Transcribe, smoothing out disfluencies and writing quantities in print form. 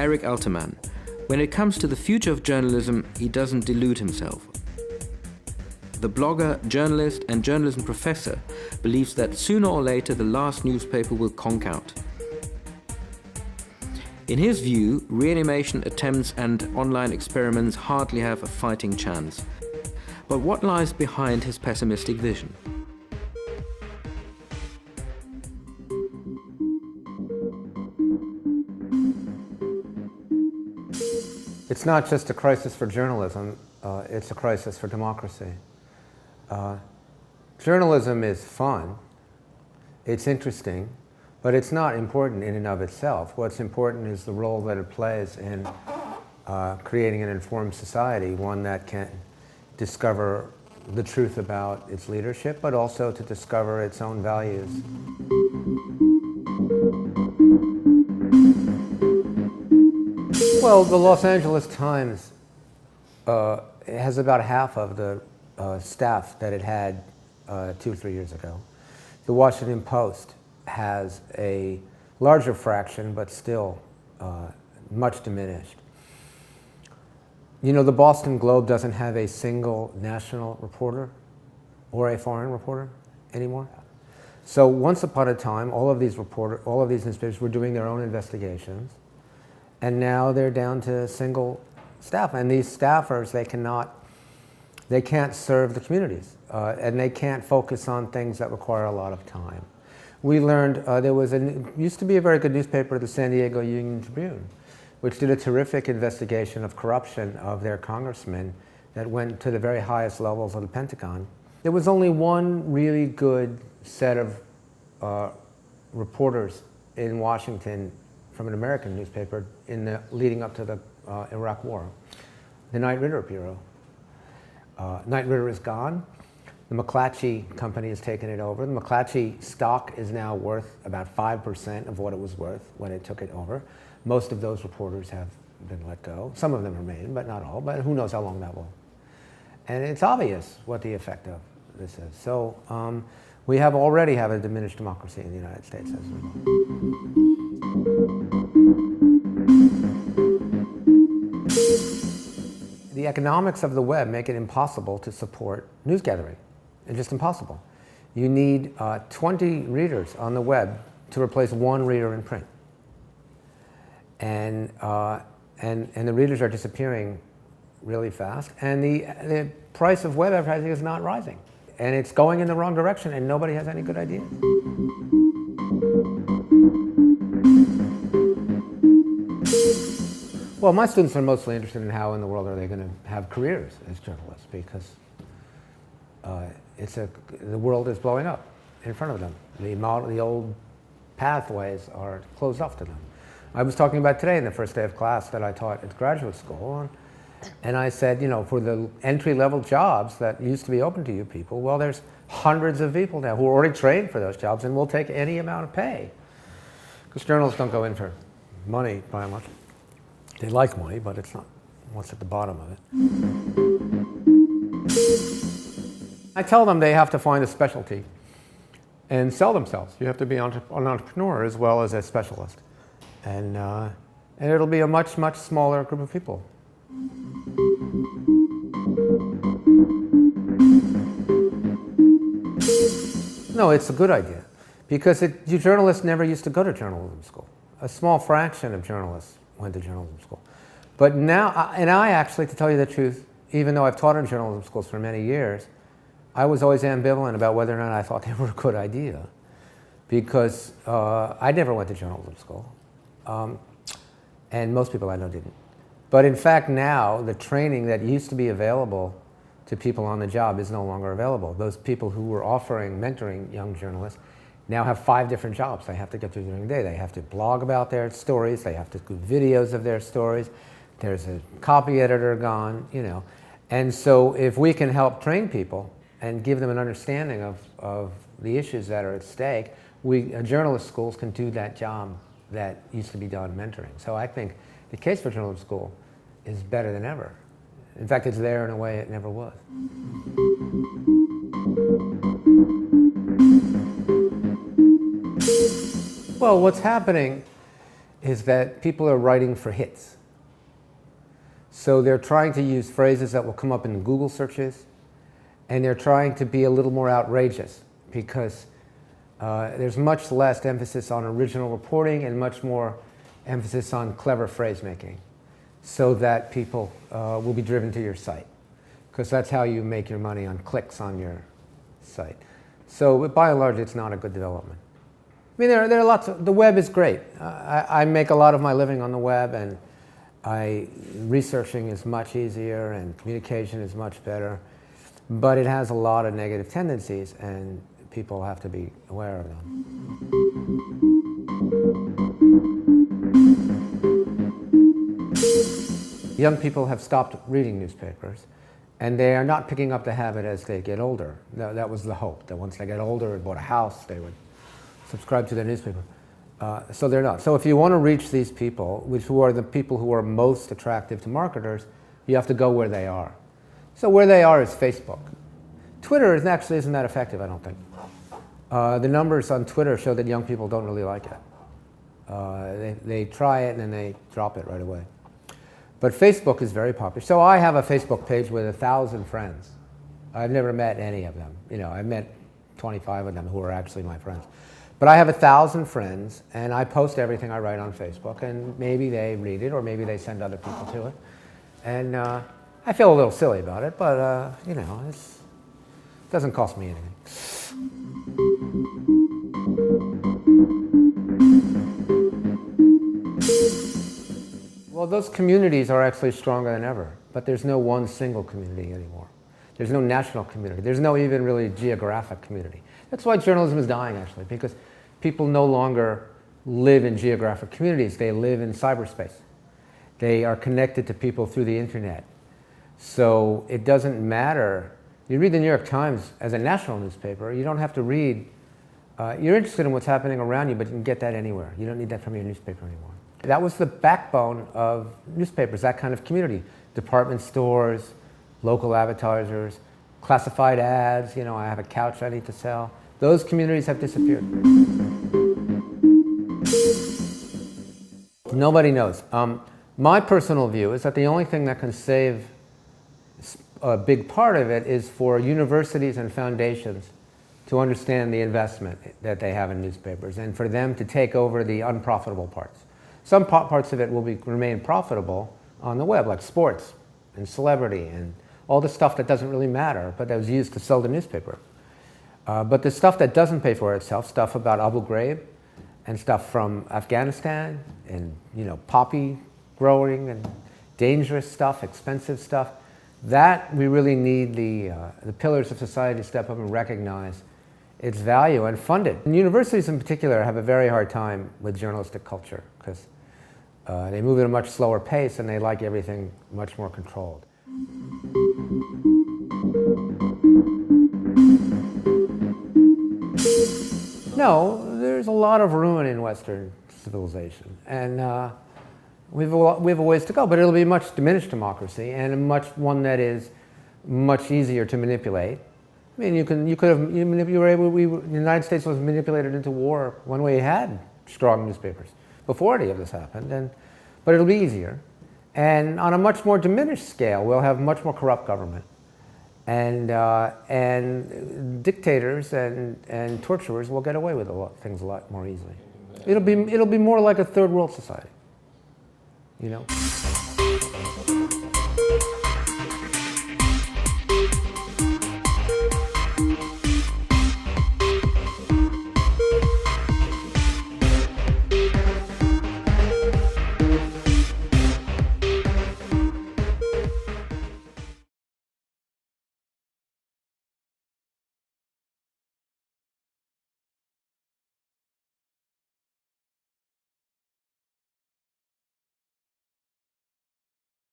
Eric Alterman. When it comes to the future of journalism, he doesn't delude himself. The blogger, journalist, and journalism professor believes that sooner or later the last newspaper will conk out. In his view, reanimation attempts and online experiments hardly have a fighting chance. But what lies behind his pessimistic vision? It's not just a crisis for journalism, it's a crisis for democracy. Journalism is fun, it's interesting, but it's not important in and of itself. What's important is the role that it plays in creating an informed society, one that can discover the truth about its leadership, but also to discover its own values. Well, the Los Angeles Times has about half of the staff that it had 2 or 3 years ago. The Washington Post has a larger fraction, but still much diminished. You know, the Boston Globe doesn't have a single national reporter or a foreign reporter anymore. So once upon a time, all of these newspapers were doing their own investigations, and now they're down to single staff. And these staffers, they can't serve the communities, and they can't focus on things that require a lot of time. We learned used to be a very good newspaper, the San Diego Union Tribune, which did a terrific investigation of corruption of their congressmen that went to the very highest levels of the Pentagon. There was only one really good set of reporters in Washington from an American newspaper leading up to the Iraq War, the Knight Ridder Bureau. Knight Ridder is gone. The McClatchy company has taken it over. The McClatchy stock is now worth about 5% of what it was worth when it took it over. Most of those reporters have been let go. Some of them remain, but not all, but who knows how long that will. And it's obvious what the effect of this is. So we already have a diminished democracy in the United States as a result. The economics of the web make it impossible to support news gathering. It's just impossible. You need 20 readers on the web to replace 1 reader in print. And the readers are disappearing really fast, and the price of web advertising is not rising. And it's going in the wrong direction, and nobody has any good ideas. Well, my students are mostly interested in how in the world are they going to have careers as journalists, because the world is blowing up in front of them. The old pathways are closed off to them. I was talking about today in the first day of class that I taught at graduate school, and I said, you know, for the entry-level jobs that used to be open to you people, well, there's hundreds of people now who are already trained for those jobs and will take any amount of pay. Because journalists don't go in for money by and large. They like money, but it's not what's at the bottom of it. I tell them they have to find a specialty and sell themselves. You have to be an entrepreneur as well as a specialist. And it'll be a much, much smaller group of people. No, it's a good idea, because you journalists never used to go to journalism school. A small fraction of journalists went to journalism school. But now, and I actually, to tell you the truth, even though I've taught in journalism schools for many years, I was always ambivalent about whether or not I thought they were a good idea, because I never went to journalism school. And most people I know didn't. But in fact now, the training that used to be available to people on the job is no longer available. Those people who were offering mentoring young journalists now have 5 different jobs they have to get through during the day. They have to blog about their stories, they have to do videos of their stories, there's a copy editor gone, you know. And so if we can help train people and give them an understanding of the issues that are at stake, journalist schools can do that job that used to be done mentoring. So I think the case for journalism school is better than ever. In fact, it's there in a way it never was. Well, what's happening is that people are writing for hits. So they're trying to use phrases that will come up in Google searches, and they're trying to be a little more outrageous because there's much less emphasis on original reporting and much more emphasis on clever phrase making, so that people will be driven to your site, because that's how you make your money, on clicks on your site. So by and large, it's not a good development. I mean, there are lots of, the web is great. I make a lot of my living on the web, and researching is much easier and communication is much better, but it has a lot of negative tendencies and people have to be aware of them. Young people have stopped reading newspapers, and they are not picking up the habit as they get older. That was the hope, that once they get older and bought a house, they would subscribe to their newspaper. So they're not. So if you want to reach these people, who are the people who are most attractive to marketers, you have to go where they are. So where they are is Facebook. Twitter actually isn't that effective, I don't think. The numbers on Twitter show that young people don't really like it. They try it and then they drop it right away. But Facebook is very popular. So I have a Facebook page with 1,000 friends. I've never met any of them. You know, I've met 25 of them who are actually my friends. But I have 1,000 friends, and I post everything I write on Facebook, and maybe they read it, or maybe they send other people to it. And I feel a little silly about it, but you know, it doesn't cost me anything. Well, those communities are actually stronger than ever, but there's no one single community anymore. There's no national community. There's no even really geographic community. That's why journalism is dying, actually, because people no longer live in geographic communities. They live in cyberspace. They are connected to people through the internet. So it doesn't matter. You read the New York Times as a national newspaper, you don't have to read. You're interested in what's happening around you, but you can get that anymore. You don't need that from your newspaper anymore. That was the backbone of newspapers, that kind of community. Department stores, local advertisers, classified ads, you know, I have a couch I need to sell. Those communities have disappeared. Nobody knows. My personal view is that the only thing that can save a big part of it is for universities and foundations to understand the investment that they have in newspapers and for them to take over the unprofitable parts. Some parts of it will remain profitable on the web, like sports and celebrity and all the stuff that doesn't really matter, but that was used to sell the newspaper. But the stuff that doesn't pay for itself, stuff about Abu Ghraib and stuff from Afghanistan and, you know, poppy growing and dangerous stuff, expensive stuff, that we really need the pillars of society to step up and recognize its value and fund it. And universities in particular have a very hard time with journalistic culture because they move at a much slower pace and they like everything much more controlled. No, there's a lot of ruin in Western civilization, and we have a ways to go, but it'll be a much diminished democracy and one that is much easier to manipulate. I mean, the United States was manipulated into war when we had strong newspapers before any of this happened, but it'll be easier. And on a much more diminished scale, we'll have much more corrupt government. And dictators and torturers will get away with things a lot more easily. It'll be more like a third world society, you know?